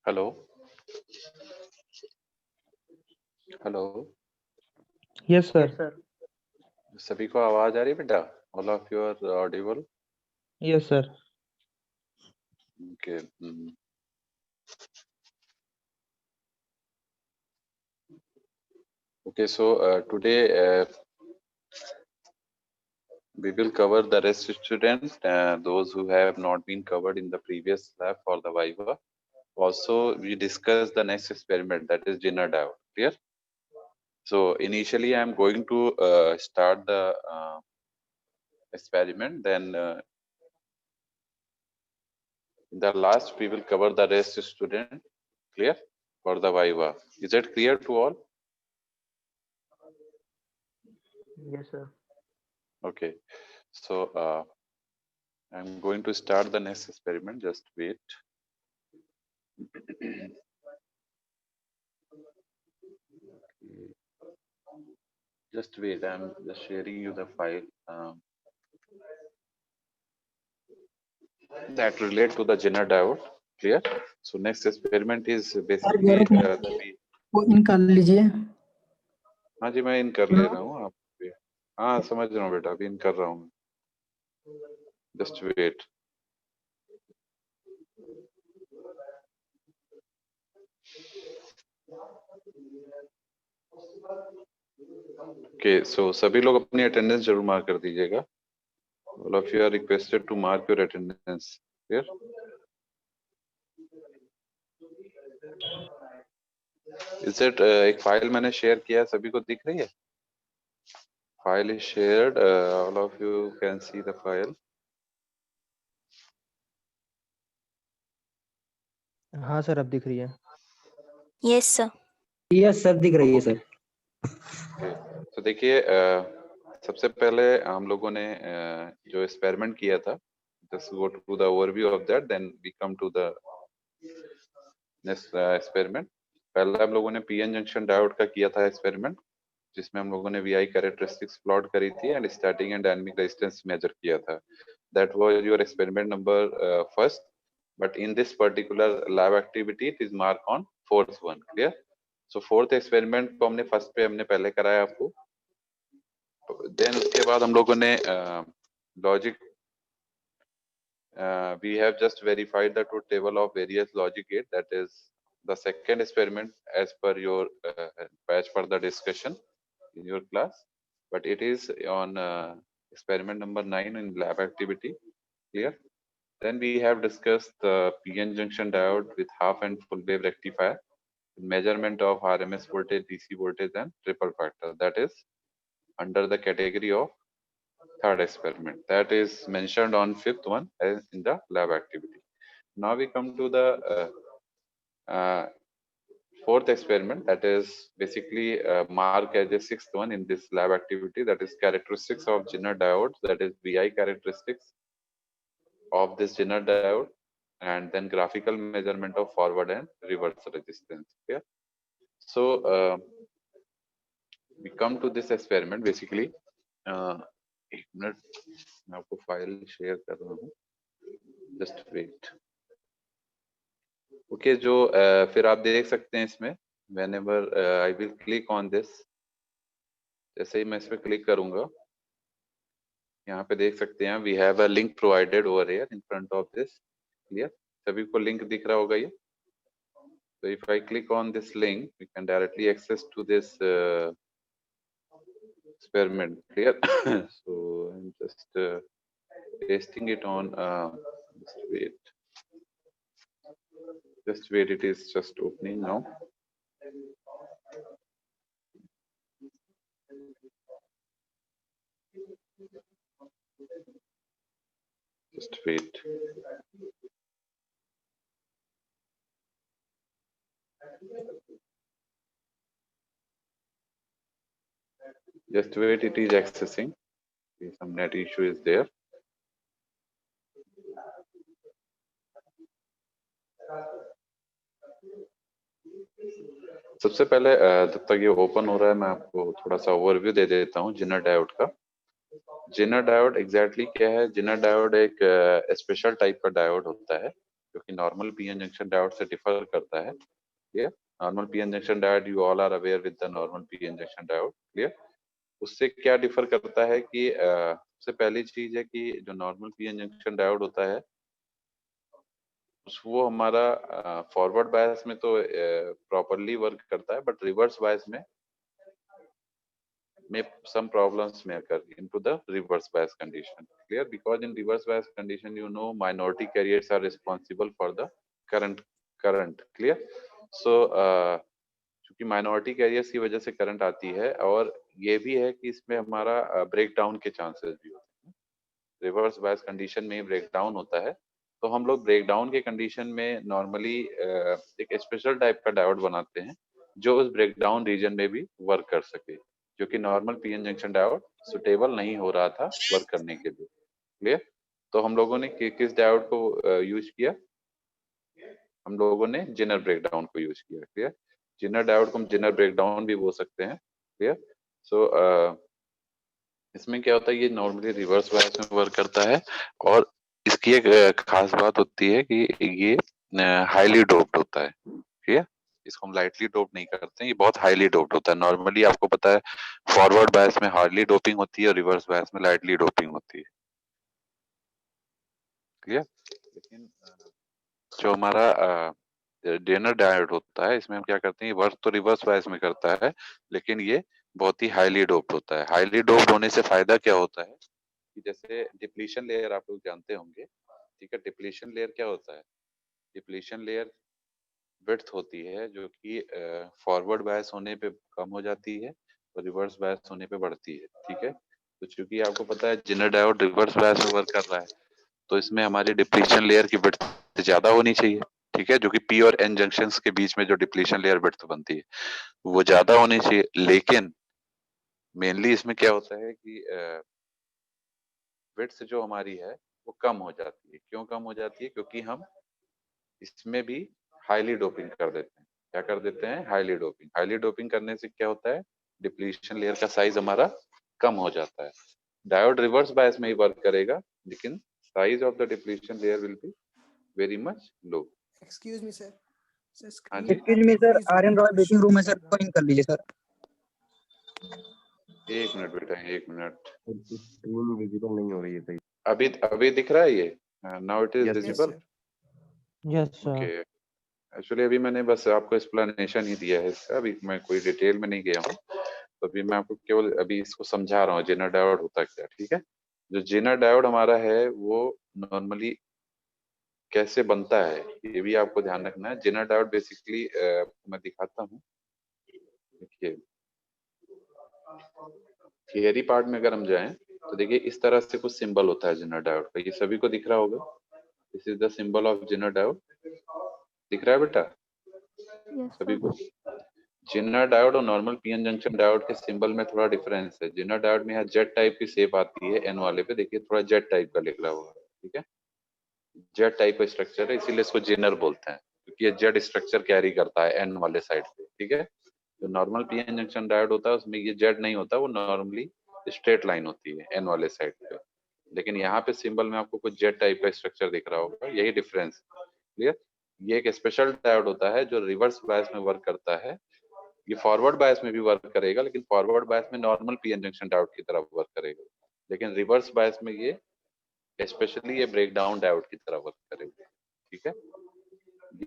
Hello hello. Yes, sir. सभी को आवाज आ रही है बेटा? All of you are audible? Yes, sir. Okay. Okay, so today we will cover the rest students, those who have not been covered in the previous lab for the Viva. Also, we discuss the next experiment, that is Jenner diode. Clear? So initially, I am going to start the experiment. Then in the last, we will cover the rest student. Clear? For the Viva. Is it clear to all? Yes, sir. Okay. So I'm going to start the next experiment. Just wait. Just wait. I'm just sharing you the file that relate to the Jenner diode. Clear? So next experiment is basically वो इन कर लीजिए। हाँ जी, मैं इन कर ले रहा हूँ। आप हाँ समझ रहा हूँ बेटा, अभी इन कर रहा हूँ। Just wait. ओके, सो सभी लोग अपनी अटेंडेंस जरूर मार्क कर दीजिएगा। All of you are requested to mark your attendance. Clear? Is it एक फाइल मैंने शेयर किया, सभी को दिख रही है? File is shared. All of you can see the file. हाँ सर, अब दिख रही है। Yes sir. यस सर, दिख रही है सर। तो देखिए, सबसे पहले हम लोगों ने जो एक्सपेरिमेंट किया था, just go to the overview of that, then we come to the next experiment. पहला हम लोगों ने पीएन जंक्शन डायोड का किया था एक्सपेरिमेंट, जिसमें हम लोगों ने वीआई कैरेक्टरिस्टिक्स प्लॉट करी थी and starting and dynamic resistance measure किया था। That was your experiment number first, but in this particular lab activity it is mark on fourth one. Clear? So fourth experiment को हमने first पे हमने पहले कराया आपको। देन उसके बाद हम लोगों ने logic we have just verified the truth table of various logic gate. That is the second experiment as per your batch for the discussion in your class, but it is on experiment number 9 in lab activity. Clear? Then we have discussed the PN junction diode with half and full wave rectifier, measurement of RMS voltage, DC voltage and triple factor. That is under the category of third experiment, that is mentioned on fifth one as in the lab activity. Now we come to the fourth experiment, that is basically marked as the sixth one in this lab activity, that is characteristics of Zener diodes, that is VI characteristics of this Zener diode, and then graphical measurement of forward and reverse resistance. Yeah. So we come to this experiment basically. एक minute, मैं आपको file share कर रहा हूँ, just wait. Okay, जो फिर आप देख सकते हैं इसमें, whenever I will click on this, जैसे ही मैं इस पे क्लिक करूंगा, यहाँ पे देख सकते हैं we have a link provided over here in front of this. Clear? सभी को लिंक दिख रहा होगा ये। So if I click on this link, we can directly access to this experiment. Clear? So I'm just pasting it on. Just wait. Just wait. It is just opening now. Just wait. Just wait. It is accessing. Some net issue is there. सबसे पहले जब तक ये open हो रहा है, मैं आपको थोड़ा सा ओवरव्यू दे देता हूँ जिनर डायोड का। जिनर डायोड एग्जैक्टली क्या है? जिनर डायोड एक स्पेशल टाइप का डायोड होता है जो कि नॉर्मल पीएन जंक्शन डायोड से डिफर करता है। Clear? Normal PN junction diode, you all are aware with the normal PN junction diode. Clear? उससे क्या डिफर करता है कि सबसे पहली चीज है कि जो नॉर्मल पीएन जंक्शन डायोड होता है वो हमारा फॉरवर्ड बायस में तो प्रॉपरली वर्क करता है, बट रिवर्स बायस में some problems may occur into the reverse bias condition. Clear? Because in reverse bias condition, you know, minority carriers are responsible for the current. Clear? So चूंकि minority carriers की वजह से current आती है, और ये भी है कि इसमें हमारा ब्रेक डाउन के चांसेस भी होते हैं। रिवर्स बायस कंडीशन में ब्रेक डाउन होता है, तो हम लोग ब्रेक डाउन के कंडीशन में नॉर्मली एक स्पेशल टाइप का डायोड बनाते हैं जो उस ब्रेक डाउन रीजन में भी वर्क कर सके, जो कि normal PN junction diode suitable नहीं हो रहा था वर्क करने के लिए। क्लियर? तो हम लोगों ने किस डायोड को यूज किया? हम लोगों ने जेनर ब्रेकडाउन को यूज किया। क्लियर? जेनर डायोड को हम जेनर ब्रेकडाउन भी बोल सकते हैं। क्लियर? सो इसमें क्या होता है, ये नॉर्मली रिवर्स बायस में वर्क करता है, और इसकी एक खास बात होती है कि ये हाईली डोप्ड होता है। ठीक है? इसको हम लाइटली डोप नहीं करते हैं, ये बहुत हाईली डोप्ड होता है। नॉर्मली आपको पता है फॉरवर्ड बायस में हार्डली डोपिंग होती है और रिवर्स बायस में लाइटली डोपिंग होती है। क्लियर? लेकिन जो हमारा जेनर डायोड होता है, इसमें हम क्या करते हैं, ये वर्क तो रिवर्स बायस में करता है, लेकिन ये बहुत ही हाईली डोप्ड होता है। हाईली डोप्ड होने से फायदा क्या होता है कि जैसे डिप्लीशन लेयर आप लोग जानते होंगे। ठीक है? डिप्लीशन लेयर क्या होता है? डिप्लीशन लेयर विड्थ होती है जो कि फॉरवर्ड बायस होने पे कम हो जाती है और रिवर्स बायस होने पे बढ़ती है। ठीक है? तो चूंकि आपको पता है जेनर डायोड रिवर्स बायस में वर्क कर रहा है, तो इसमें हमारी डिप्लीशन लेयर की विड्थ ज्यादा होनी चाहिए। ठीक है? जो कि पी और एन जंक्शंस के बीच में जो डिप्लीशन लेयर विड्थ बनती है वो ज्यादा होनी चाहिए। लेकिन मेनली इसमें क्या होता है कि विड्थ जो हमारी है वो कम हो जाती है। क्यों कम हो जाती है? क्योंकि हम इसमें भी हाईली डोपिंग कर देते हैं। क्या कर देते हैं? Highly doping. हाईली डोपिंग करने से क्या होता है? डिप्लीशन लेयर का साइज हमारा कम हो जाता है। डायोड रिवर्स बायस में ही वर्क करेगा, लेकिन size of the depletion layer will be very much low. Excuse me sir. हाँ जी, excuse me sir, Aryan Roy waiting room है सर, ज्वाइन कर लीजिए सर। एक मिनट बेटा, एक मिनट। स्क्रीन विजिबल नहीं हो रही है सही। अभी दिख रहा है ये? Now it is Yes, visible. Yes sir. Okay, actually अभी मैंने बस आपको एक्सप्लेनेशन ही दिया है इसका, अभी मैं कोई डिटेल में नहीं गया हूँ। तो अभी मैं आपको केवल अभी इसको समझा रहा हूँ जेनर डायोड होता क्या। ठीक है? जो जेनर डायोड हमारा है वो नॉर्मली कैसे बनता है ये भी आपको ध्यान रखना है। जेनर डायोड बेसिकली मैं दिखाता हूँ। देखिए, थियरी पार्ट में अगर हम जाएं तो देखिए इस तरह से कुछ सिंबल होता है जेनर डायोड का। ये सभी को दिख रहा होगा। This is the symbol of zener diode. दिख रहा है बेटा सभी को? जेनर डायोड और नॉर्मल पीएन जंक्शन डायोड के सिंबल में थोड़ा डिफरेंस है। जेनर डायोड में यहाँ जेड टाइप की शेप आती है, एन वाले पे देखिए थोड़ा जेड टाइप का लिख रहा होगा। ठीक है? जेड टाइप का स्ट्रक्चर है, इसीलिए इसको जेनर बोलते हैं, क्योंकि ये जेड स्ट्रक्चर कैरी करता है एन वाले साइड पे। ठीक है? जो नॉर्मल पीएन जंक्शन डायोड होता है उसमें ये जेड नहीं होता, वो नॉर्मली स्ट्रेट लाइन होती है एन वाले साइड पे। लेकिन यहाँ पे सिंबल में आपको कुछ जेड टाइप का स्ट्रक्चर दिख रहा होगा, यही डिफरेंस। क्लियर? ये एक स्पेशल डायोड होता है जो रिवर्स बायस में वर्क करता है। ये फॉरवर्ड बायस में भी वर्क करेगा, लेकिन फॉरवर्ड बायस में नॉर्मल पीएन जंक्शन डायोड की तरह वर्क करेगा, लेकिन रिवर्स बायस में ये स्पेशली ये ब्रेक डाउन डायोड की तरह वर्क करेगा। ठीक है?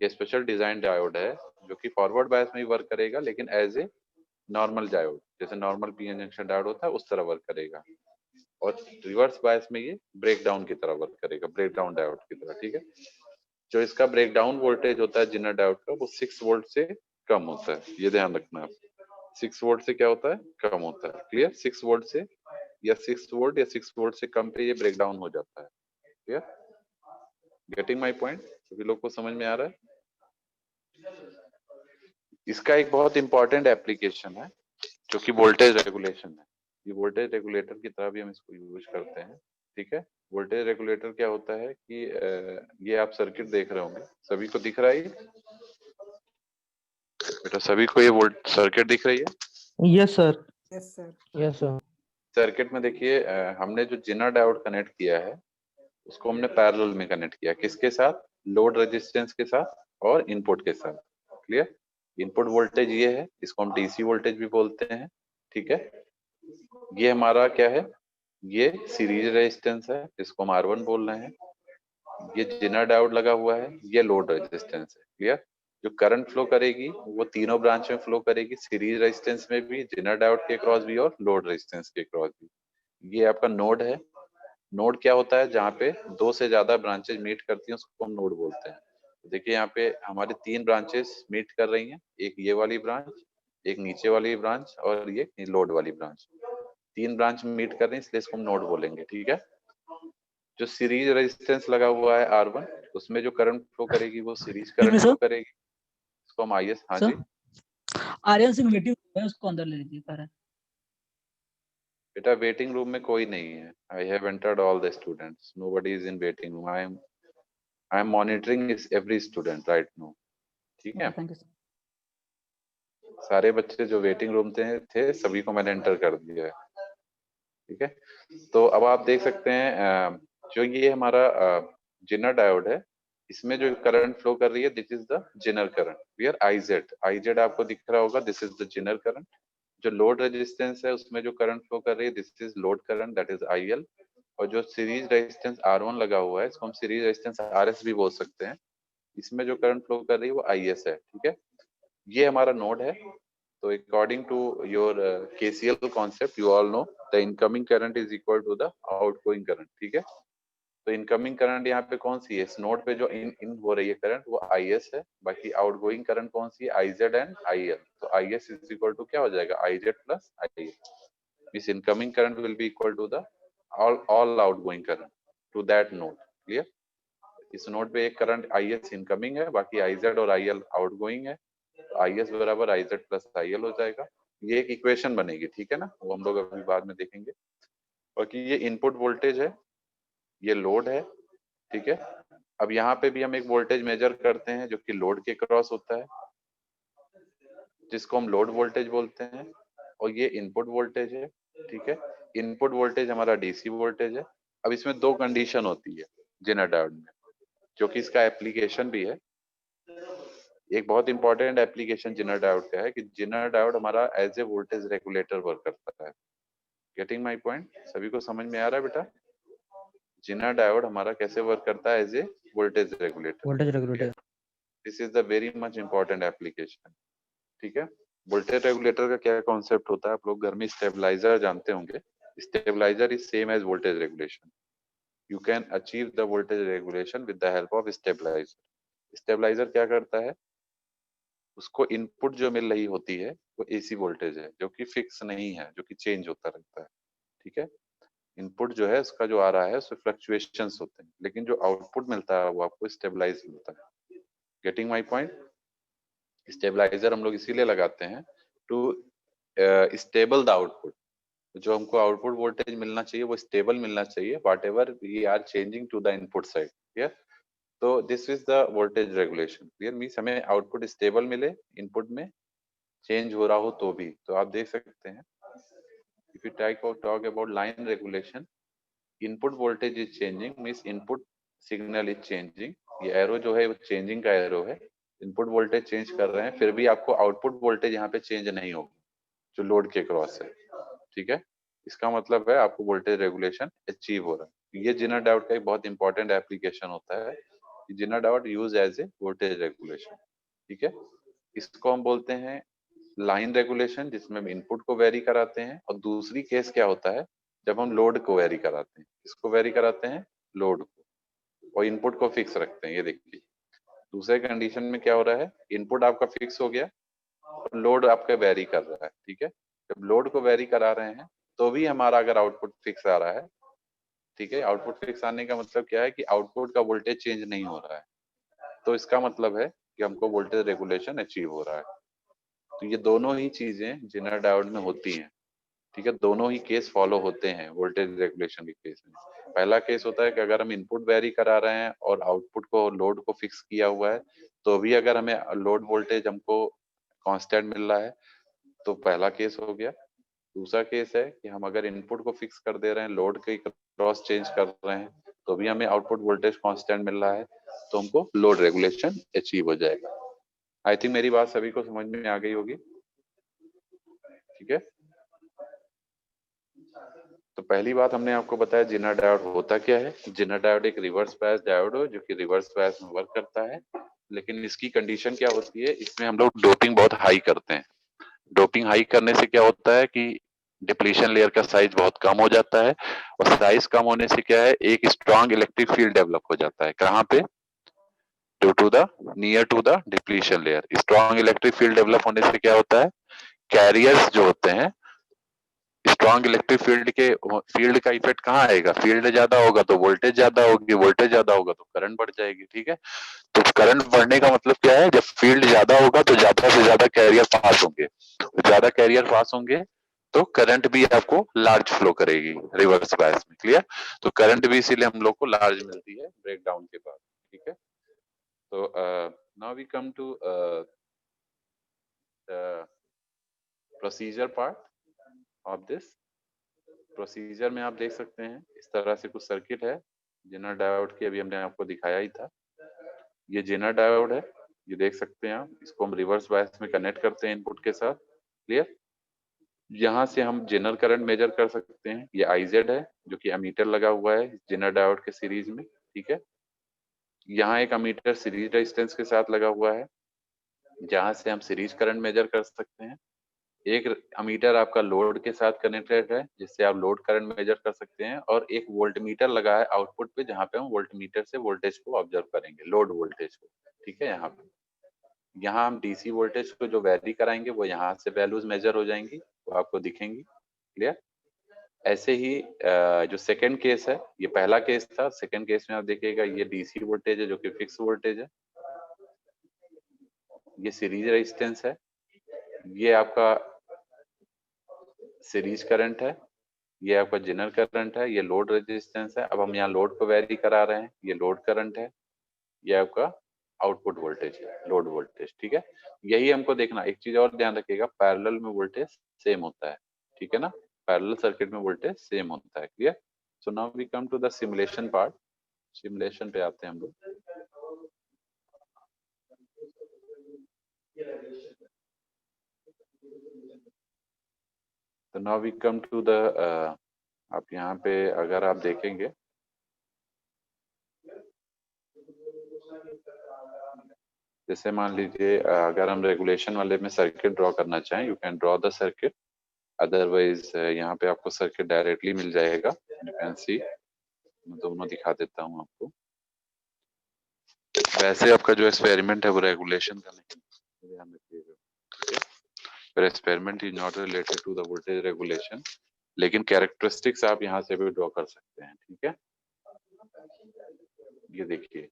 ये स्पेशल डिजाइन डायोड है जो कि फॉरवर्ड बायस में भी वर्क करेगा, लेकिन एज ए नॉर्मल डायोड, जैसे नॉर्मल पीएन जंक्शन डायोड होता है उस तरह वर्क करेगा। और रिवर्स बायस में ये ब्रेक डाउन की तरह वर्क करेगा, ब्रेक डाउन डायोड की तरह। ठीक है? जो इसका ब्रेक डाउन वोल्टेज होता है जेनर डायोड का, वो 6 वोल्ट से कम होता है। ये ध्यान रखना है। 6 वोल्ट से क्या होता है? कम होता है। क्लियर? 6 वोल्ट से या 6 वोल्ट या 6 वोल्ट से कम पे ये ब्रेक डाउन हो जाता है। क्लियर? Getting my point? सभी लोग को समझ में आ रहा है? इसका एक बहुत इंपॉर्टेंट एप्लीकेशन है जो कि वोल्टेज रेगुलेशन है। ये वोल्टेज रेगुलेटर की तरह भी हम इसको यूज करते हैं। ठीक है? वोल्टेज रेगुलेटर क्या होता है कि ये आप सर्किट देख रहे होंगे, सभी को दिख रहा है ये बेटा? सभी को ये वोल्ट सर्किट दिख रही है? Yes sir. Yes sir. Yes sir. Circuit में देखिए हमने जो जेनर डायोड कनेक्ट किया है उसको हमने पैरेलल में कनेक्ट किया। किसके साथ? लोड रेजिस्टेंस के साथ और इनपुट के साथ। क्लियर? इनपुट वोल्टेज ये है, इसको हम डीसी वोल्टेज भी बोलते हैं। ठीक है, ये हमारा क्या है, ये सीरीज रेजिस्टेंस है, इसको हम R1 बोल रहे हैं। ये जिनर डायोड लगा हुआ है, ये लोड रेजिस्टेंस है। क्लियर? जो करंट फ्लो करेगी वो तीनों ब्रांच में फ्लो करेगी, सीरीज रेजिस्टेंस में भी, जिनर डायोड के क्रॉस भी और लोड रेजिस्टेंस के क्रॉस भी। ये आपका नोड है। नोड क्या होता है, जहाँ पे दो से ज्यादा ब्रांचेज मीट करती हैं उसको हम नोड बोलते हैं। देखिए यहाँ पे हमारी तीन ब्रांचेस मीट कर रही हैं, एक ये वाली ब्रांच, एक नीचे वाली ब्रांच और ये लोड वाली ब्रांच। तीन ब्रांच मीट कर रही है, इसलिए इसको हम नोड बोलेंगे। ठीक है, जो सीरीज रेजिस्टेंस लगा हुआ है R1, उसमें जो करंट फ्लो करेगी वो सीरीज करंट फ्लो करेगी, इसको हम IS। हाँ जी आर्यन सिंह वेटिंग है, उसको अंदर ले लीजिए सर। बेटा, वेटिंग रूम में कोई नहीं है। I have entered all the students, nobody is in waiting room. I am monitoring every student right now. ठीक है, थैंक यू सर। सारे बच्चे जो वेटिंग रूम थे सभी को मैंने एंटर कर दिया है। ठीक है, तो अब आप देख सकते हैं जो ये हमारा जिनर डायोड है, इसमें जो करंट फ्लो कर रही है, this is the zener current. Clear? IZ आपको दिख रहा होगा, this is the zener current. जो लोड रेजिस्टेंस है उसमें जो करंट फ्लो कर रही है, this is load current, that is IL। और जो सीरीज रेजिस्टेंस R1 लगा हुआ है, इसको हम सीरीज रेजिस्टेंस RS भी बोल सकते हैं। इसमें जो करंट फ्लो कर रही है वो IS है। ठीक है, ये हमारा नोड है। तो according to your KCL concept, you all know the incoming current is equal to the outgoing current। ठीक है, तो इनकमिंग करंट यहाँ पे कौन सी है, इस नोड पे जो इन हो रही है करंट, वो IS है। बाकी आउटगोइंग करंट कौन सी है, IZ एंड IL। तो IS इज इक्वल टू क्या हो जाएगा, IZ plus IL। This incoming current will be equal to the all outgoing current to that node। Clear? इस नोड पे एक करंट IS इनकमिंग है, बाकी IZ और IL आउटगोइंग है। IS बराबर IZ प्लस IL हो जाएगा। ये एक इक्वेशन बनेगी। ठीक है ना, वो हम लोग अभी बाद में देखेंगे। बाकी ये इनपुट वोल्टेज है, ये लोड है। ठीक है, अब यहाँ पे भी हम एक वोल्टेज मेजर करते हैं जो कि लोड के क्रॉस होता है, जिसको हम लोड वोल्टेज बोलते हैं। और ये इनपुट वोल्टेज है। ठीक है, इनपुट वोल्टेज हमारा DC वोल्टेज है। अब इसमें दो कंडीशन होती है जिनर डायोड में, जो कि इसका एप्लीकेशन भी है। एक बहुत इंपॉर्टेंट एप्लीकेशन जिनर डायोड का है कि जिनर डायोड हमारा as a voltage regulator work करता है। Getting my point? सभी को समझ में आ रहा है बेटा? जिनर डायोड हमारा कैसे वर्क करता है, as a voltage regulator. Voltage regulator. This is the very much important application. ठीक है, वोल्टेज रेगुलेटर का क्या कॉन्सेप्ट होता है, आप लोग घर में स्टेबलाइजर जानते होंगे। Stabiliser is same as voltage regulation. You can achieve the voltage regulation with the help of stabiliser. Stabiliser क्या करता है, उसको इनपुट जो मिल रही होती है वो AC वोल्टेज है, जो कि फिक्स नहीं है, जो कि चेंज होता रहता है। ठीक है, इनपुट जो है उसका जो आ रहा है उसमें फ्लक्चुएशंस होते हैं, लेकिन जो आउटपुट मिलता है वो आपको स्टेबलाइज मिलता है। Getting my point? स्टेबलाइजर हम लोग इसीलिए लगाते हैं टू स्टेबल द आउटपुट। जो हमको आउटपुट वोल्टेज मिलना चाहिए वो स्टेबल मिलना चाहिए, whatever we are changing to the input side. Clear? तो this is the voltage regulation. Clear? Means हमें आउटपुट स्टेबल मिले, इनपुट में चेंज हो रहा हो तो भी। तो आप देख सकते हैं, if you talk about line regulation, input voltage is changing, means input signal is changing। ये एरो जो है वो चेंजिंग का एरो है। इनपुट वोल्टेज चेंज कर रहे हैं, फिर भी आपको आउटपुट वोल्टेज यहाँ पे चेंज नहीं होगी जो लोड के क्रॉस है। ठीक है, इसका मतलब है आपको वोल्टेज रेगुलेशन अचीव हो रहा है। ये जिनर डायोड का एक बहुत इंपॉर्टेंट एप्लीकेशन होता है। Zener diode use as a voltage regulation. ठीक है, इसको हम बोलते हैं लाइन रेगुलेशन, जिसमें हम इनपुट को वेरी कराते हैं। और दूसरी केस क्या होता है, जब हम लोड को वेरी कराते हैं। इसको वेरी कराते हैं, लोड को, और इनपुट को फिक्स रखते हैं। ये देखिए, दूसरे कंडीशन में क्या हो रहा है, इनपुट आपका फिक्स हो गया और लोड आपका वेरी कर रहा है। ठीक है, जब लोड को वेरी करा रहे हैं तो भी हमारा अगर आउटपुट फिक्स आ रहा है, ठीक है, आउटपुट फिक्स आने का मतलब क्या है कि आउटपुट का वोल्टेज चेंज नहीं हो रहा है, तो इसका मतलब है कि हमको वोल्टेज रेगुलेशन अचीव हो रहा है। तो ये दोनों ही चीजें जिनर डायोड में होती हैं। ठीक है, दोनों ही केस फॉलो होते हैं वोल्टेज रेगुलेशन के केस में। पहला केस होता है कि अगर हम इनपुट वेरी करा रहे हैं और आउटपुट को, लोड को फिक्स किया हुआ है, तो भी अगर हमें लोड वोल्टेज हमको कांस्टेंट मिल रहा है, तो पहला केस हो गया। दूसरा केस है कि हम अगर इनपुट को फिक्स कर दे रहे हैं, लोड के क्रॉस चेंज कर रहे हैं, तो भी हमें आउटपुट वोल्टेज कांस्टेंट मिल रहा है, तो हमको लोड रेगुलेशन अचीव हो जाएगा। आई थिंक मेरी बात सभी को समझ में आ गई होगी, ठीक है। तो पहली बात हमने आपको बताया जेनर डायोड होता क्या है। जेनर डायोड एक रिवर्स बायस डायोड है जो कि रिवर्स बायस में वर्क करता है, लेकिन इसकी कंडीशन क्या होती है, इसमें हम लोग डोपिंग बहुत हाई करते हैं। डोपिंग हाई करने से क्या होता है कि डिप्लीशन लेयर का साइज बहुत कम हो जाता है, और साइज कम होने से क्या है, एक स्ट्रॉन्ग इलेक्ट्रिक फील्ड डेवलप हो जाता है। कहाँ पे? Due to the near to the depletion layer. Strong electric field develop होने से क्या होता है, कैरियर्स जो होते हैं, स्ट्रॉन्ग इलेक्ट्रिक फील्ड का इफेक्ट कहाँ आएगा, फील्ड ज्यादा होगा तो वोल्टेज ज्यादा होगी, वोल्टेज ज्यादा होगा तो करंट बढ़ जाएगी, ठीक है। तो करंट बढ़ने का मतलब क्या है, जब फील्ड ज्यादा होगा तो ज्यादा से ज्यादा कैरियर पास होंगे, ज्यादा कैरियर पास होंगे तो करंट भी आपको लार्ज फ्लो करेगी रिवर्स बायस में, क्लियर। तो करंट भी इसीलिए हम लोग को लार्ज मिलती है ब्रेकडाउन के बाद, ठीक है। तो now we come to procedure part of this. Procedure में आप देख सकते हैं इस तरह से कुछ सर्किट है। जेनर डायोड की अभी हमने आपको दिखाया ही था। ये जेनर डायोड है, ये देख सकते हैं आप। इसको हम रिवर्स बायस में कनेक्ट करते हैं इनपुट के साथ, क्लियर। यहाँ से हम जेनर करंट मेजर कर सकते हैं। ये आईजेड है जो कि अमीटर लगा हुआ है जेनर डायोड के सीरीज में, ठीक है। यहाँ एक अमीटर सीरीज रेजिस्टेंस के साथ लगा हुआ है जहां से हम सीरीज करंट मेजर कर सकते हैं। एक अमीटर आपका लोड के साथ कनेक्टेड है जिससे आप लोड करंट मेजर कर सकते हैं, और एक वोल्ट मीटर लगा है आउटपुट पे जहां पे हम वोल्ट मीटर से वोल्टेज को ऑब्जर्व करेंगे, लोड वोल्टेज को, ठीक है। यहाँ हम डीसी वोल्टेज को जो वैरी कराएंगे वो यहाँ से वैल्यूज मेजर हो जाएंगी, वो आपको दिखेंगी, क्लियर। ऐसे ही जो सेकंड केस है, ये पहला केस था। सेकंड केस में आप देखिएगा ये डीसी वोल्टेज है जो कि फिक्स वोल्टेज है, ये सीरीज रेजिस्टेंस है, ये आपका सीरीज करंट है, ये आपका जेनर करंट है, ये लोड रेजिस्टेंस है। अब हम यहाँ लोड को वेरी करा रहे हैं, ये लोड करंट है, ये आपका आउटपुट वोल्टेज है, लोड वोल्टेज, ठीक है। यही हमको देखना। एक चीज और ध्यान रखिएगा, पैरेलल में वोल्टेज सेम होता है, ठीक है ना। पैरेलल सर्किट में वोल्टेज सेम होता है, clear. So now we come to the simulation part. Simulation पे आते हैं हम लोग। तो now we come to the आप यहाँ पे अगर आप देखेंगे जैसे मान लीजिए अगर हम रेगुलेशन वाले में सर्किट ड्रॉ करना चाहें, you can draw the circuit. Otherwise यहाँ पे आपको सर्किट डायरेक्टली मिल जाएगा, यू कैन सी। मैं दोनों दिखा देता हूँ आपको। वैसे आपका जो एक्सपेरिमेंट है वो रेगुलेशन का नहीं, ध्यान रखिएगा। फिर experiment is not related to the voltage regulation, लेकिन कैरेक्टरिस्टिक्स आप यहाँ से भी ड्रॉ कर सकते हैं, ठीक है। ये देखिए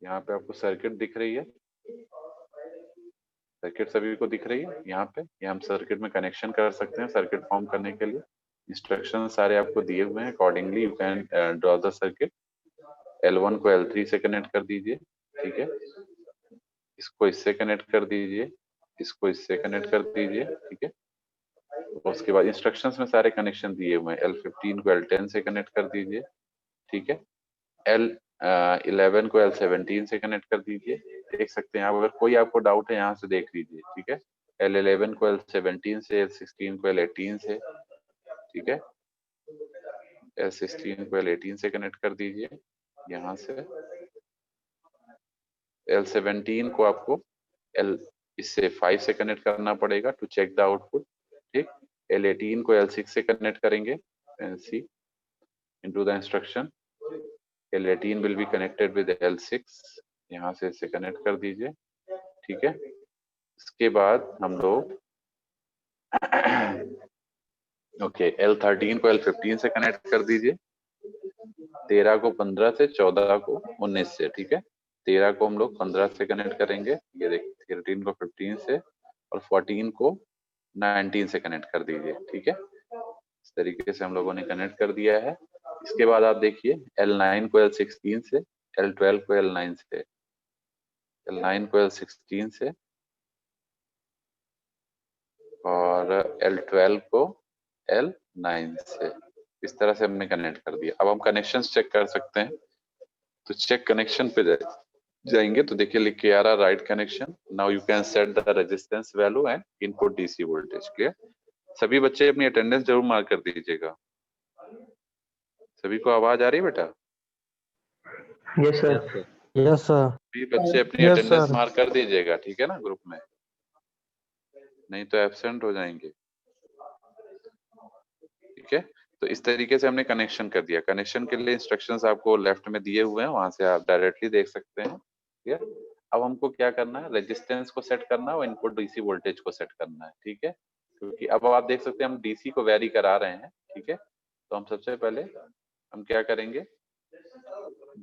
यहाँ पे आपको सर्किट दिख रही है, सर्किट सभी को दिख रही है यहाँ पे। ये हम सर्किट में कनेक्शन कर सकते हैं। सर्किट फॉर्म करने के लिए इंस्ट्रक्शन सारे आपको दिए हुए हैं, accordingly you can draw the circuit. L1 को L3 से कनेक्ट कर दीजिए, ठीक है। इसको इससे कनेक्ट कर दीजिए, इसको इससे कनेक्ट कर दीजिए, ठीक है। और उसके बाद इंस्ट्रक्शंस में सारे कनेक्शन दिए हुए हैं। L15 को L10 से कनेक्ट कर दीजिए, ठीक है। L11 को L17 से कनेक्ट कर दीजिए। देख सकते हैं आप, अगर कोई आपको डाउट है यहाँ से देख लीजिए, ठीक है। L11 को L17 से, L16 को L18 से, ठीक है। L16 को L18 से कनेक्ट कर दीजिए यहाँ से। L17 को आपको L इससे 5 से कनेक्ट करना पड़ेगा टू चेक द आउटपुट, ठीक। L18 को L6 से कनेक्ट करेंगे, see into the instruction. L18 will be connected with L6, यहाँ से इसे कनेक्ट कर दीजिए, ठीक है। इसके बाद हम लोग ओके L13 को L15 से कनेक्ट कर दीजिए। 13 को 15 से, 14 को 19 से, ठीक है। 13 को हम लोग 15 से कनेक्ट करेंगे, ये देखिए 13 को 15 से, और 14 को 19 से कनेक्ट कर दीजिए, ठीक है। इस तरीके से हम लोगों ने कनेक्ट कर दिया है। इसके बाद आप देखिए L9 को L16 से, L12 को L9 से, L9 को L16 से, और L12 को L9 से, इस तरह से हमने कनेक्ट कर दिया। अब हम कनेक्शन चेक कर सकते हैं, तो चेक कनेक्शन पे जाएंगे तो देखिए लिख के आ रहा right connection. Now you can set the resistance value and input DC voltage. Clear? सभी बच्चे अपनी अटेंडेंस जरूर मार्क कर दीजिएगा। सभी को आवाज आ रही है बेटा? Yes sir. Yes, sir. सभी बच्चे अपनी Yes, अटेंडेंस sir. मार्क कर दीजिएगा, ठीक है ना, ग्रुप में, नहीं तो एब्सेंट हो जाएंगे। ठीक है, तो इस तरीके से हमने कनेक्शन कर दिया। कनेक्शन के लिए इंस्ट्रक्शंस आपको लेफ्ट में दिए हुए हैं, वहां से आप डायरेक्टली देख सकते हैं। ठीक है, अब हमको क्या करना है, रेजिस्टेंस को सेट करना है और इनपुट डीसी वोल्टेज को सेट करना है। ठीक है, क्योंकि अब आप देख सकते हैं हम डीसी को वेरी करा रहे हैं। ठीक है, तो हम सबसे पहले हम क्या करेंगे,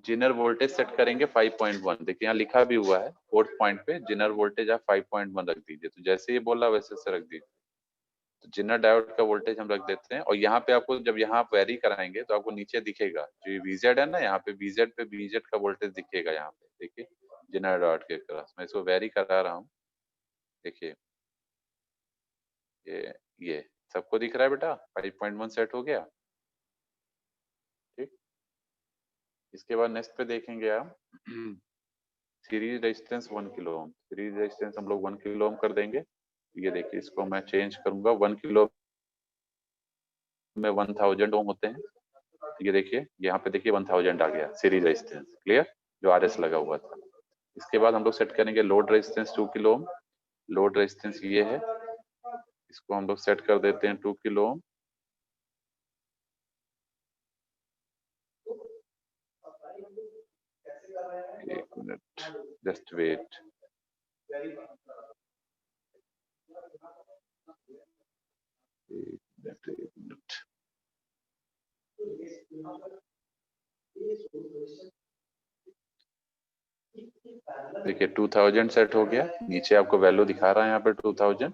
जिनर वोल्टेज सेट करेंगे 5.1। देखिए यहाँ लिखा भी हुआ है 4th पॉइंट पे, जिनर वोल्टेज आप 5.1 रख दीजिए। तो जैसे ये बोला वैसे से रख दीजिए। तो जिनर डायोड का वोल्टेज हम रख देते हैं, और यहाँ पे आपको जब यहाँ आप वेरी कराएंगे तो आपको नीचे दिखेगा जो VZ है ना, यहाँ पे VZ का वोल्टेज दिखेगा। यहाँ पे देखिए जिनर डायोड के क्रॉस मैं इसको वेरी करा रहा हूँ। देखिए ये सबको दिख रहा है बेटा, 5.1 सेट हो गया। ठीक, इसके बाद नेक्स्ट पे देखेंगे आप series resistance 1 kilo ohm. Series resistance हम लोग 1 किलो ओम कर देंगे। ये देखिए इसको मैं चेंज करूंगा, 1 किलो में 1000 ओम होते हैं। ये देखिए यहाँ पे देखिए 1000 आ गया सीरीज रेजिस्टेंस। क्लियर? जो RS लगा हुआ था। इसके बाद हम लोग सेट करेंगे load resistance 2 kilo ohm. Load resistance ये है, इसको हम लोग सेट कर देते हैं 2 किलो ओम। एक मिनट, जस्ट वेट। एक मिनट। देखिए 2000 सेट हो गया, नीचे आपको वैल्यू दिखा रहा है यहाँ पे 2000।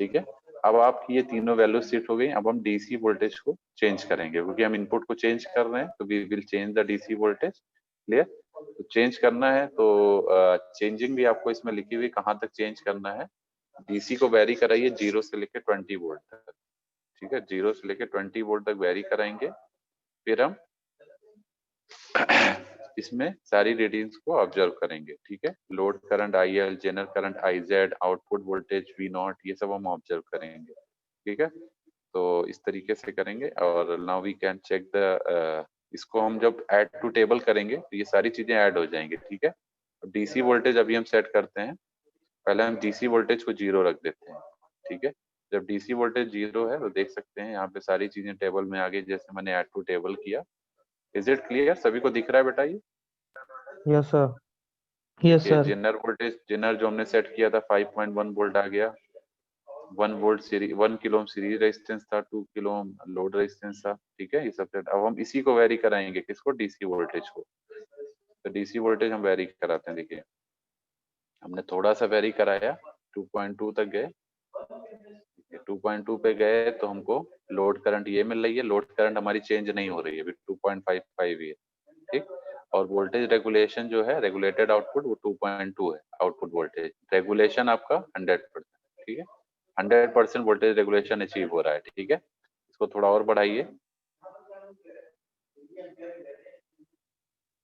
ठीक है, अब आपकी ये तीनों वैल्यू सेट हो गई। अब हम डीसी वोल्टेज को चेंज करेंगे, क्योंकि हम इनपुट को चेंज कर रहे हैं, तो we will change the DC voltage. Clear? तो चेंज करना है तो चेंजिंग भी आपको इसमें लिखी हुई कहाँ तक चेंज करना है। डीसी को वेरी कराइए 0 से लेकर 20 वोल्ट तक। ठीक है, 0 से लेकर 20 वोल्ट तक वेरी कराएंगे। फिर हम इसमें सारी रीडिंग्स को ऑब्जर्व करेंगे। ठीक है, load current IL, zener current IZ, output voltage V0, ये सब हम ऑब्जर्व करेंगे। ठीक है, तो इस तरीके से करेंगे। और now we can check the, इसको हम जब ऐड टू टेबल करेंगे तो ये सारी चीजें ऐड हो जाएंगी। ठीक है, डीसी वोल्टेज अभी हम सेट करते हैं। पहले हम डीसी वोल्टेज को 0 रख देते हैं। ठीक है, जब डीसी वोल्टेज 0 है तो देख सकते हैं यहाँ पे सारी चीजें टेबल में आ गई, जैसे मैंने ऐड टू टेबल किया। Is it clear? सभी को दिख रहा है बेटा ये? Yes, sir. Yes, देखिए sir. जेनर वोल्टेज, जेनर जो हमने सेट किया था 5.1 वोल्ट आ गया। 1 volt series, 1 kilo ohm series resistance था, 2 किलो ओम लोड रेजिस्टेंस था। ठीक है, ये सब सेट। अब हम इसी को वेरी कराएंगे, किसको? डीसी वोल्टेज को। तो डीसी वोल्टेज हम वेरी कराते हैं। देखिए हमने थोड़ा सा वेरी कराया, 2.2 तक गए। 2.2 पे गए तो हमको लोड करंट ये मिल रही है। लोड करंट हमारी चेंज नहीं हो रही है, अभी 2.55 ही है। ठीक, और वोल्टेज रेगुलेशन जो है, रेगुलेटेड आउटपुट, वो 2.2 है। आउटपुट वोल्टेज रेगुलेशन आपका 100%। ठीक है, 100% वोल्टेज रेगुलेशन अचीव हो रहा है। ठीक है, इसको थोड़ा और बढ़ाइए।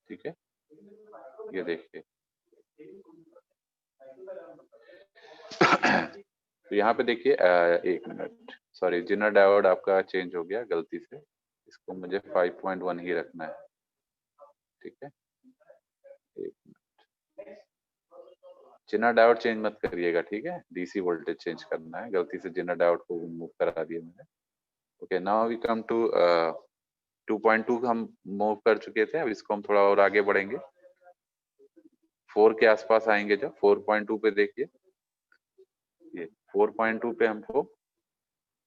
ठीक है, ये देखिए तो यहाँ पे देखिए, एक मिनट, सॉरी, जिनर डायोड आपका चेंज हो गया गलती से, इसको मुझे 5.1 ही रखना है। ठीक है, एक मिनट, जिनर डायोड चेंज मत करिएगा। ठीक है, डीसी वोल्टेज चेंज करना है, गलती से जिनर डायोड को मूव करा दिया मैंने। Okay, now we come to 2.2 हम मूव कर चुके थे, अब इसको हम थोड़ा और आगे बढ़ेंगे, 4 के आसपास आएंगे। जब 4.2 पे देखिए, ये 4.2 पे हमको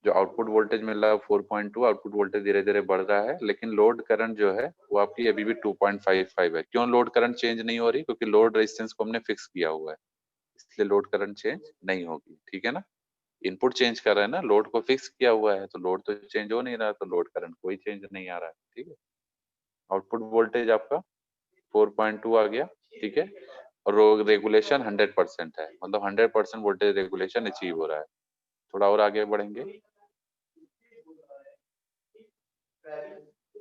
जो आउटपुट वोल्टेज मिल रहा है 4.2, आउटपुट वोल्टेज धीरे धीरे बढ़ रहा है, लेकिन लोड करंट जो है वो आपकी अभी भी 2.55 है। क्यों लोड करंट चेंज नहीं हो रही? क्योंकि लोड रेजिस्टेंस को हमने फिक्स किया हुआ है, इसलिए लोड करंट चेंज नहीं होगी। ठीक है ना, इनपुट चेंज कर रहे हैं ना, लोड को फिक्स किया हुआ है, तो लोड तो चेंज हो नहीं रहा, तो लोड करंट कोई चेंज नहीं आ रहा है। ठीक है, आउटपुट वोल्टेज आपका 4.2 आ गया। ठीक है, और रेगुलेशन 100% है, मतलब 100% वोल्टेज रेगुलेशन अचीव हो रहा है। थोड़ा और आगे बढ़ेंगे,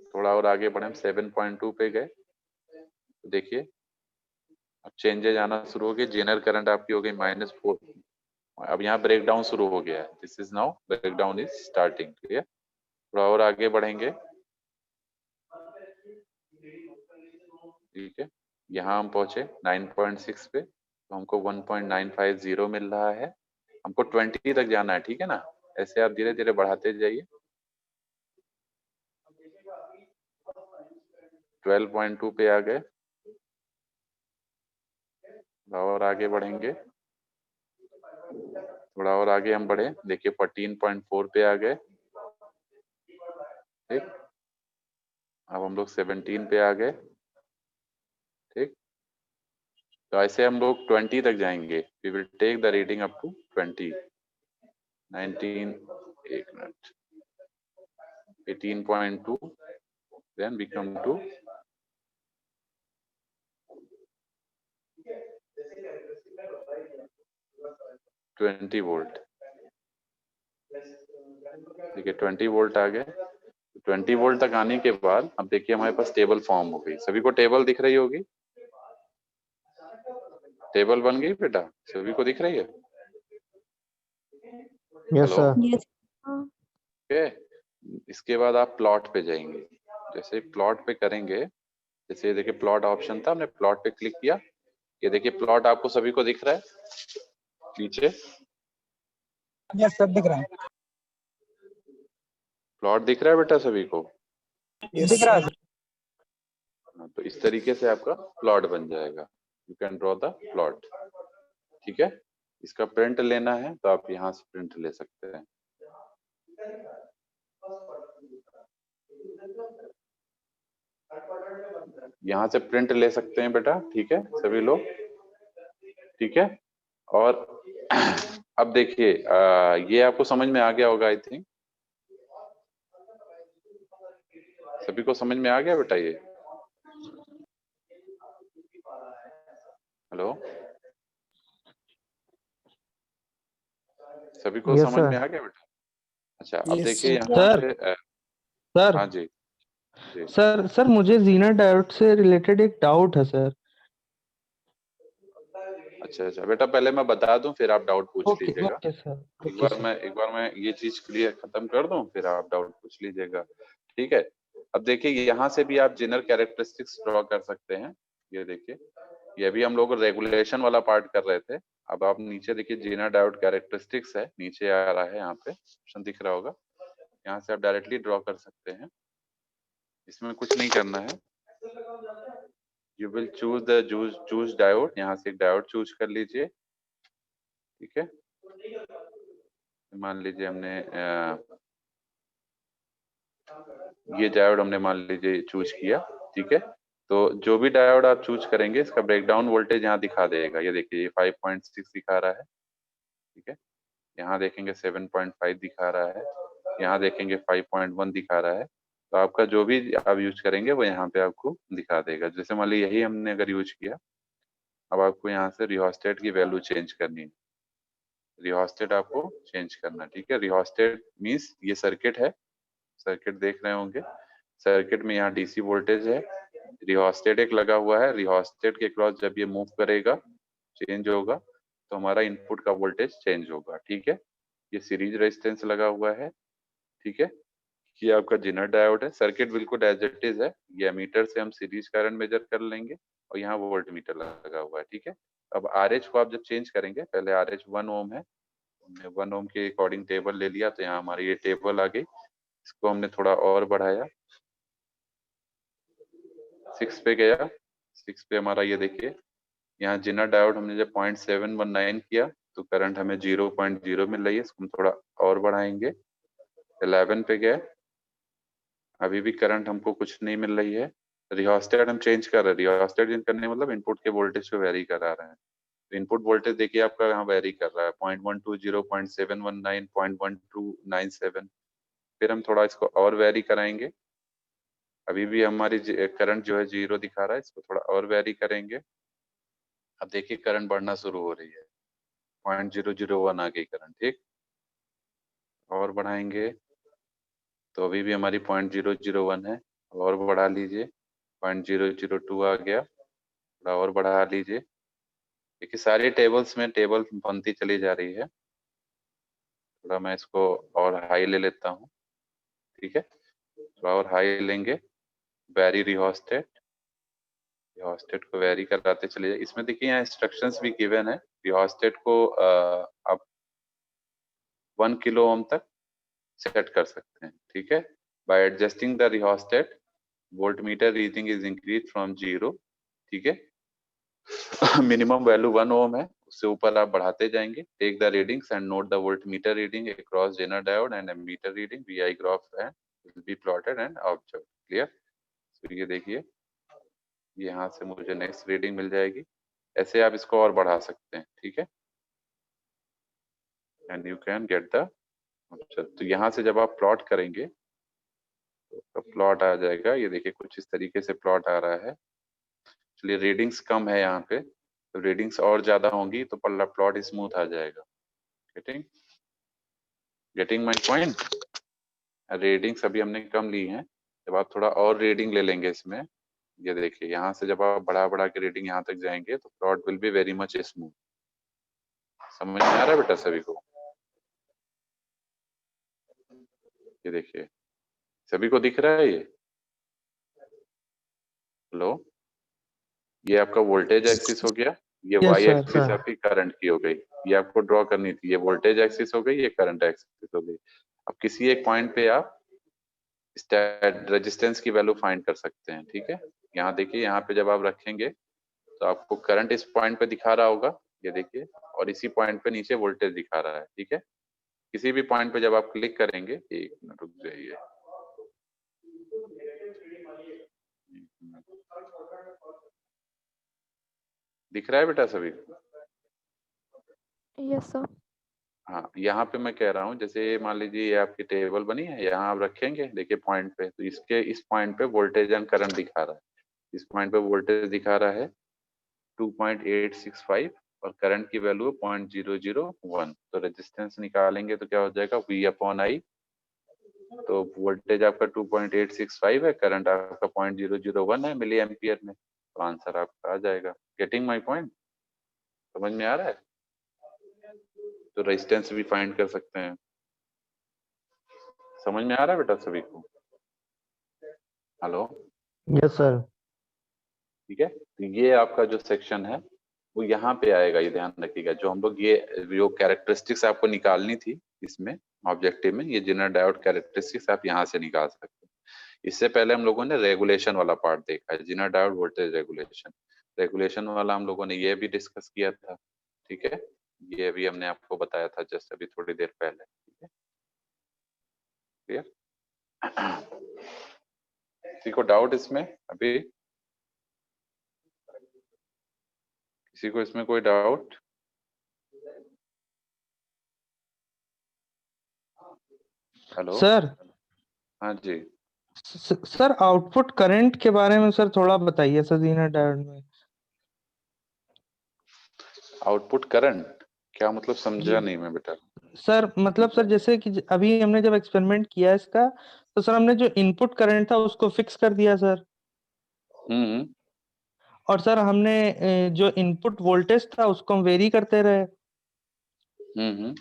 थोड़ा और आगे बढ़े, हम 7.2 पे गए, तो देखिए अब चेंजेज आना शुरू हो गए। जेनरल करंट आपकी हो गई -4। अब यहाँ ब्रेक डाउन शुरू हो गया है। This is now breakdown is starting. Clear? थोड़ा और आगे बढ़ेंगे, ठीक है। यहाँ हम पहुंचे 9.6 पे, तो हमको 1.950 मिल रहा है। हमको 20 तक जाना है, ठीक है ना। ऐसे आप धीरे धीरे बढ़ाते जाइए। 12.2 पे आ गए, थोड़ा और आगे बढ़ेंगे, थोड़ा और आगे हम बढ़े, देखिए 14.4 पे आ गए, ठीक। अब हम लोग 17 पे आ गए, ठीक। तो ऐसे हम लोग 20 तक जाएंगे। We will take the reading up to 20, 19, एक minute, 18.2, then we come to 20 volt, ठीक है। 20 वोल्ट आ गए। 20 वोल्ट तक आने के बाद अब देखिए हमारे पास टेबल फॉर्म हो गई। सभी को टेबल दिख रही होगी? टेबल बन गई बेटा, सभी को दिख रही है? Yes, hello, sir. Yes. Okay. इसके बाद आप प्लॉट पे जाएंगे। जैसे प्लॉट पे करेंगे, जैसे देखिए प्लॉट ऑप्शन था, हमने प्लॉट पे क्लिक किया। ये देखिए प्लॉट आपको सभी को दिख रहा है नीचे? यस सर, दिख रहा है। प्लॉट दिख रहा है बेटा सभी को? दिख रहा है सर। हाँ, तो इस तरीके से आपका प्लॉट बन जाएगा। You can draw the plot, ठीक है। इसका प्रिंट लेना है तो आप यहाँ से प्रिंट ले सकते हैं। यहाँ से प्रिंट ले सकते हैं बेटा, ठीक है सभी लोग, ठीक है। और अब देखिए ये आपको समझ में आ गया होगा, आई थिंक सभी को समझ में आ गया बेटा ये? हेलो, सभी को Yes, समझ sir. में आ गया बेटा? अच्छा, अब देखिए यहाँ Sir, से sir, हाँ जी, जी। sir, मुझे जीना डायोड से रिलेटेड एक डाउट है सर। अच्छा अच्छा बेटा, पहले मैं बता दूं फिर आप डाउट पूछ ओके लीजिएगा। ओके सर, एक ओके बार सर। मैं एक बार मैं ये चीज क्लियर खत्म कर दूं फिर आप डाउट पूछ लीजिएगा, ठीक है। अब देखिए यहाँ से भी आप जनरल कैरेक्टरिस्टिक्स ड्रॉ कर सकते हैं। ये देखिए, ये भी हम लोग रेगुलेशन वाला पार्ट कर रहे थे। अब आप नीचे देखिए जेनर डायोड कैरेक्टरिस्टिक्स है, नीचे आ रहा है, यहाँ पे ऑप्शन दिख रहा होगा। यहाँ से आप डायरेक्टली ड्रॉ कर सकते हैं, इसमें कुछ नहीं करना है। You will choose the choose diode, यहाँ से एक डायोड चूज कर लीजिए, ठीक है। मान लीजिए हमने ये डायोड हमने मान लीजिए चूज किया, ठीक है। तो जो भी डायोड आप चूज करेंगे इसका ब्रेकडाउन वोल्टेज यहाँ दिखा देगा। ये देखिए ये 5.6 दिखा रहा है, ठीक है। यहाँ देखेंगे 7.5 दिखा रहा है, यहाँ देखेंगे 5.1 दिखा रहा है। तो आपका जो भी आप यूज करेंगे वो यहाँ पे आपको दिखा देगा। जैसे मान लीजिए यही हमने अगर यूज किया, अब आपको यहाँ से रिहोस्टेट की वैल्यू चेंज करनी है। रिहोस्टेट आपको चेंज करना, ठीक है। रिहोस्टेट मीन्स ये सर्किट है, सर्किट देख रहे होंगे। सर्किट में यहाँ डीसी वोल्टेज है, रिहोस्टेट एक लगा हुआ है। रिहोस्टेट के क्रॉस जब ये मूव करेगा, चेंज होगा, तो हमारा इनपुट का वोल्टेज चेंज होगा, ठीक है। ये सीरीज रेजिस्टेंस लगा हुआ है, ठीक है। ये आपका जेनर डायोड है। सर्किट बिल्कुल एज इट इज है। ये एमीटर से हम सीरीज करंट मेजर कर लेंगे और यहाँ वोल्ट मीटर लगा हुआ है, ठीक है। अब आरएच को आप जब चेंज करेंगे, पहले आरएच 1 ओम है, हमने 1 ओम के अकॉर्डिंग टेबल ले लिया, तो यहाँ हमारी ये टेबल आ गई। इसको हमने थोड़ा और बढ़ाया, 6 पे गया। 6 पे हमारा ये देखिए यहाँ जेनर डायोड हमने जब 0.719 किया तो करंट हमें 0.0 मिल रही है। इसको हम थोड़ा और बढ़ाएंगे, 11 पे गए, अभी भी करंट हमको कुछ नहीं मिल रही है। रिहोस्टेट हम चेंज कर रहे हैं। रिहोस्टेट चेंज करने मतलब इनपुट के वोल्टेज को वेरी करा रहे हैं। तो इनपुट वोल्टेज देखिए आपका यहाँ वेरी कर रहा है, 0.120, 0.719, 0.1297। फिर हम थोड़ा इसको और वेरी कराएंगे। अभी भी हमारी करंट जो है 0 दिखा रहा है, इसको थोड़ा और वेरी करेंगे। अब देखिए करंट बढ़ना शुरू हो रही है, 0.001 आ गई करंट, ठीक। और बढ़ाएंगे तो अभी भी हमारी 0.001 है, और बढ़ा लीजिए, 0.002 आ गया, थोड़ा और बढ़ा लीजिए। देखिए सारी टेबल्स में टेबल बनती चली जा रही है। थोड़ा मैं इसको और हाई ले लेता हूँ, ठीक है, थोड़ा और हाई लेंगे, वेरी रिहोस्टेट, रिहोस्टेट को वेरी कराते चले जाइए। इसमें देखिए यहाँ इंस्ट्रक्शंस भी गिवन है। रिहोस्टेट को आप 1 किलो ओम तक सेट कर सकते हैं, ठीक है। Bye adjusting the rheostat voltmeter reading is increase from 0, ठीक है। मिनिमम वैल्यू 1 ओम है, उससे ऊपर आप बढ़ाते जाएंगे। Take the readings and note the voltmeter reading across zener diode and ammeter reading VI graph and will be plotted and observe. Clear? तो ये देखिए यहाँ से मुझे नेक्स्ट रीडिंग मिल जाएगी। ऐसे आप इसको और बढ़ा सकते हैं, ठीक है, and you can get the. तो यहाँ से जब आप प्लॉट करेंगे तो प्लॉट आ जाएगा। ये देखिए कुछ इस तरीके से प्लॉट आ रहा है। चलिए रीडिंग्स कम है यहाँ पे, तो रीडिंग्स और ज्यादा होंगी तो प्लॉट स्मूथ आ जाएगा। Getting getting my point? Readings अभी हमने कम ली हैं, जब आप थोड़ा और रीडिंग ले लेंगे इसमें, ये देखिए यहाँ से जब आप बढ़ा बढ़ा के रीडिंग यहाँ तक जाएंगे तो plot will be very much smooth. समझ में आ रहा है बेटा सभी को? ये देखिए सभी को दिख रहा है ये? हेलो, ये आपका वोल्टेज एक्सिस हो गया, ये Yes, Y sir, axis sir. आपकी करंट की हो गई। ये आपको ड्रॉ करनी थी, ये वोल्टेज एक्सिस हो गई, ये करंट एक्सिस हो गई। अब किसी एक पॉइंट पे आप रेजिस्टेंस की वैल्यू फाइंड कर सकते हैं, ठीक है। यहाँ देखिए, यहाँ पे जब आप रखेंगे तो आपको करंट इस पॉइंट पे दिखा रहा होगा, ये देखिए, और इसी पॉइंट पे नीचे वोल्टेज दिखा रहा है, ठीक है। किसी भी पॉइंट पे जब आप क्लिक करेंगे, एक मिनट रुक जाइए, दिख रहा है बेटा सभी को? Yes, sir. हाँ, यहाँ पे मैं कह रहा हूँ, जैसे मान लीजिए ये आपकी टेबल बनी है, यहाँ आप रखेंगे, देखिए पॉइंट पे, तो इसके इस पॉइंट पे वोल्टेज एंड करंट दिखा रहा है। इस पॉइंट पे वोल्टेज दिखा रहा है 2.865 और करंट की वैल्यू 0.001। तो रेजिस्टेंस निकालेंगे तो क्या हो जाएगा, V अपॉन I। तो वोल्टेज आपका 2.865 है, करंट आपका 0.001 है मिली एम्पियर में, तो आंसर आपका आ जाएगा। Getting my point? समझ में आ रहा है? तो रेजिस्टेंस भी फाइंड कर सकते हैं। समझ में आ रहा है बेटा सभी को? Hello, Yes, sir. ठीक है। तो ये आपका जो सेक्शन है वो यहाँ पे आएगा, ये ध्यान रखिएगा। जो हम लोग ये जो कैरेक्टरिस्टिक्स आपको निकालनी थी इसमें ऑब्जेक्टिव में, ये जेनर डायोड कैरेक्टरिस्टिक्स आप यहाँ से निकाल सकते हैं। इससे पहले हम लोगों ने रेगुलेशन वाला पार्ट देखा है, zener diode voltage regulation. Regulation वाला हम लोगों ने ये भी डिस्कस किया था, ठीक है। ये भी हमने आपको बताया था जस्ट अभी थोड़ी देर पहले, ठीक है। क्लियर? किसी को डाउट इसमें अभी? किसी को इसमें कोई डाउट? हेलो, Sir, हाँ जी। सर आउटपुट करंट के बारे में सर थोड़ा बताइए सर, जेनर डायोड में। आउटपुट करंट क्या मतलब, समझा जी नहीं मैं बेटा। सर, मतलब सर जैसे कि अभी हमने जब एक्सपेरिमेंट किया इसका, तो सर हमने जो इनपुट करंट था उसको फिक्स कर दिया सर। हम्म और सर हमने जो इनपुट वोल्टेज था उसको हम वेरी करते रहे। हम्म।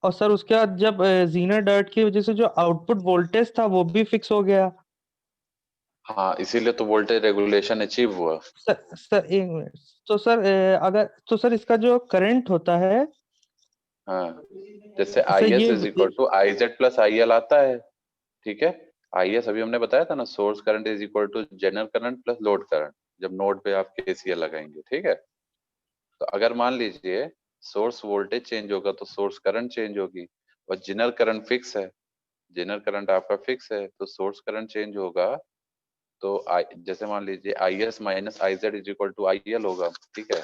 और सर उसके बाद जब जेनर डायोड की वजह से जो आउटपुट वोल्टेज था वो भी फिक्स हो गया। हाँ, इसीलिए तो वोल्टेज रेगुलेशन अचीव हुआ। सर एक मिनट, तो सर अगर तो सर इसका जो करंट होता है, हाँ, जैसे सर आई एस ये is equal to I Z plus I L आता है, ठीक है। आई एस अभी हमने बताया था ना, source current is equal to general current plus load current, जब नोड पे आप केसीएल लगाएंगे, ठीक है। तो अगर मान लीजिए सोर्स वोल्टेज चेंज होगा तो सोर्स करंट चेंज होगी, और जनरल करंट फिक्स है, जनरल करंट आपका फिक्स है, तो सोर्स करंट चेंज होगा तो जैसे मान लीजिए I S minus I Z is equal to I L होगा, ठीक है।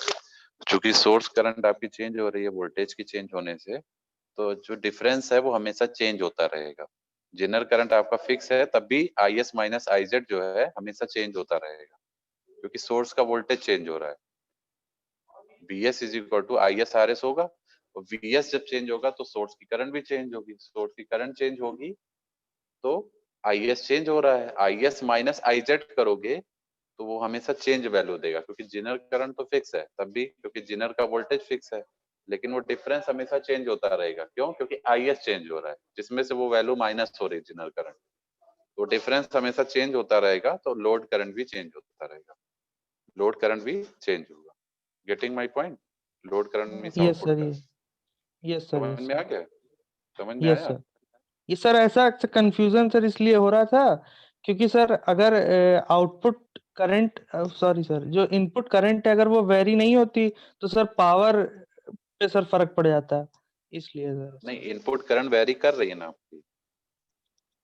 चूंकि सोर्स करंट आपकी चेंज हो रही है वोल्टेज की चेंज होने से, तो जो डिफरेंस है वो हमेशा चेंज होता रहेगा। जनरल करंट आपका फिक्स है, तब भी आई एस माइनस आई जेड जो है हमेशा चेंज होता रहेगा, क्योंकि सोर्स का वोल्टेज चेंज हो रहा है। V S is equal to I S R S होगा, और वी एस जब चेंज होगा तो सोर्स की करंट भी चेंज होगी, सोर्स की करंट चेंज होगी तो IS चेंज हो रहा है, IS माइनस IZ करोगे तो वो हमेशा चेंज वैल्यू देगा, क्योंकि जिनर करंट तो फिक्स है तब भी, क्योंकि जिनर का वोल्टेज फिक्स है, लेकिन वो डिफरेंस हमेशा चेंज होता रहेगा। क्यों? क्योंकि IS चेंज हो रहा है, जिसमें से वो वैल्यू माइनस हो रही है जिनर करंट, तो डिफरेंस हमेशा चेंज होता रहेगा, तो लोड करंट भी चेंज होता रहेगा, लोड करंट भी चेंज होगा। Getting my point? Load current means yes output sir, current. Yes sir, समझ में आ गया? समझ में यस आया? सर। ये सर ऐसा कंफ्यूजन सर इसलिए हो रहा था क्योंकि सर अगर आउटपुट करंट, सॉरी सर, जो इनपुट करंट है अगर वो वेरी नहीं होती तो सर पावर पे सर फर्क पड़ जाता, इसलिए सर। नहीं, इनपुट करंट वेरी कर रही है ना आपकी।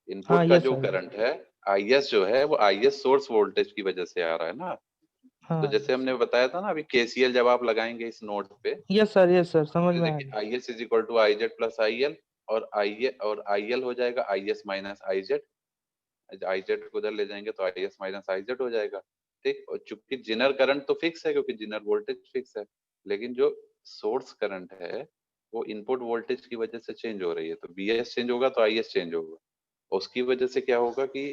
इनपुट हाँ का यस जो सर, करंट है IS जो है वो IS सोर्स वोल्टेज की वजह से आ रहा है ना। हाँ तो जैसे हमने बताया था ना अभी, KCL जब आप लगाएंगे इस नोड पे, यस सर, समझ तो में आ देखिए गया। IS is equal to IZ plus IL, और IL हो जाएगा IS माइनस IZ। IZ को उधर ले जाएंगे तो IS माइनस IZ हो जाएगा। ठीक, और चूंकि जिनर करंट तो फिक्स है क्योंकि जिनर वोल्टेज फिक्स है, लेकिन जो सोर्स करंट है वो इनपुट वोल्टेज की वजह से चेंज हो रही है, तो BS चेंज होगा तो IS चेंज होगा। उसकी वजह से क्या होगा कि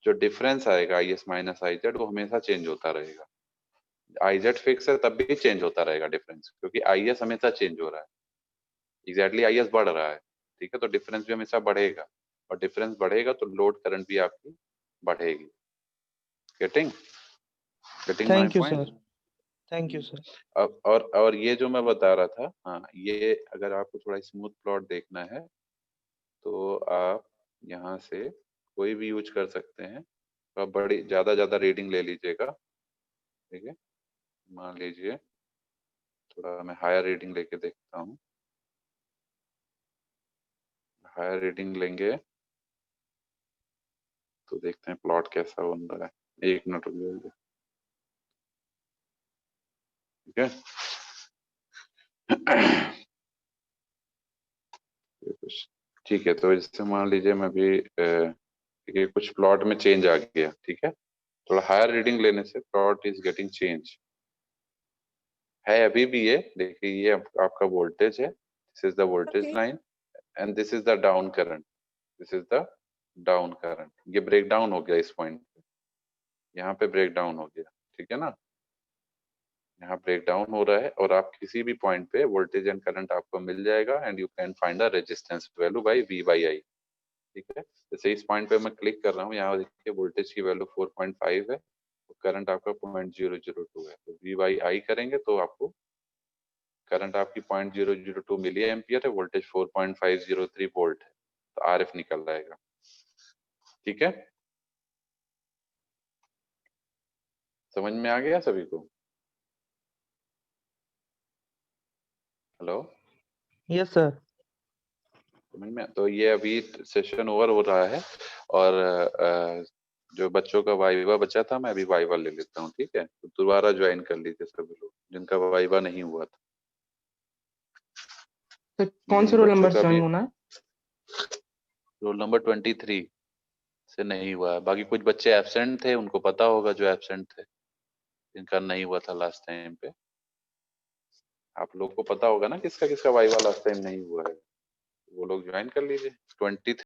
जो डिफरेंस आएगा IS माइनस IZ वो हमेशा चेंज होता रहेगा। IZ फिक्स है तब भी चेंज होता रहेगा डिफरेंस, क्योंकि IS हमेशा चेंज हो रहा है। एग्जैक्टली IS बढ़ रहा है, ठीक है, तो डिफरेंस भी हमेशा बढ़ेगा, और डिफरेंस बढ़ेगा तो लोड करंट भी आपकी बढ़ेगी। Getting getting my thank you point? Sir, thank you sir. अब और ये जो मैं बता रहा था, हाँ, ये अगर आपको थोड़ा स्मूथ प्लॉट देखना है तो आप यहाँ से कोई भी यूज कर सकते हैं, तो आप बड़ी ज्यादा रीडिंग ले लीजिएगा, ठीक है। मान लीजिए थोड़ा मैं हायर रीडिंग लेके देखता हूँ। हायर रीडिंग लेंगे तो देखते हैं प्लॉट कैसा बन रहा है। 1 मिनट रुक जाइए, ठीक है। ठीक है, तो जैसे मान लीजिए मैं भी ठीक है, कुछ प्लॉट में चेंज आ गया, ठीक है। थोड़ा हायर रीडिंग लेने से प्लॉट इज गेटिंग चेंज है। अभी भी ये देखिए, ये आपका वोल्टेज है, this is the voltage line, and this is the down current, this is the down current. ये ब्रेक डाउन हो गया इस पॉइंट पे, यहाँ पे ब्रेक डाउन हो गया, ठीक है ना। यहाँ ब्रेक डाउन हो रहा है, और आप किसी भी पॉइंट पे वोल्टेज एंड करंट आपको मिल जाएगा, and you can find the resistance value by V/I, ठीक है। जैसे इस पॉइंट पे मैं क्लिक कर रहा हूँ, यहाँ देखिए वोल्टेज की वैल्यू 4.5 है, तो करंट आपका 0.002 है, तो V/I करेंगे तो आपको करंट आपकी 0.002 मिली एम्पियर है, वोल्टेज 4.503 वोल्ट है, तो RF निकल जाएगा, ठीक है। समझ में आ गया सभी को? Hello, yes sir. समझ में? तो ये अभी सेशन ओवर हो रहा है, और जो बच्चों का वाइवा बचा था, मैं अभी वाइवा ले लेता हूँ, ठीक है। तो दोबारा ज्वाइन कर लीजिए सभी लोग जिनका वाइवा नहीं हुआ था। तो कौन से रोल बच्चों नंबर का से भी ज्वाइन होना है? रोल नंबर 23 से नहीं हुआ है। बाकी कुछ बच्चे एब्सेंट थे, उनको पता होगा जो एब्सेंट थे, जिनका नहीं हुआ था लास्ट टाइम पे। आप लोग को पता होगा ना किसका किसका वाइवा लास्ट टाइम नहीं हुआ है, वो लोग ज्वाइन कर लीजिए। 23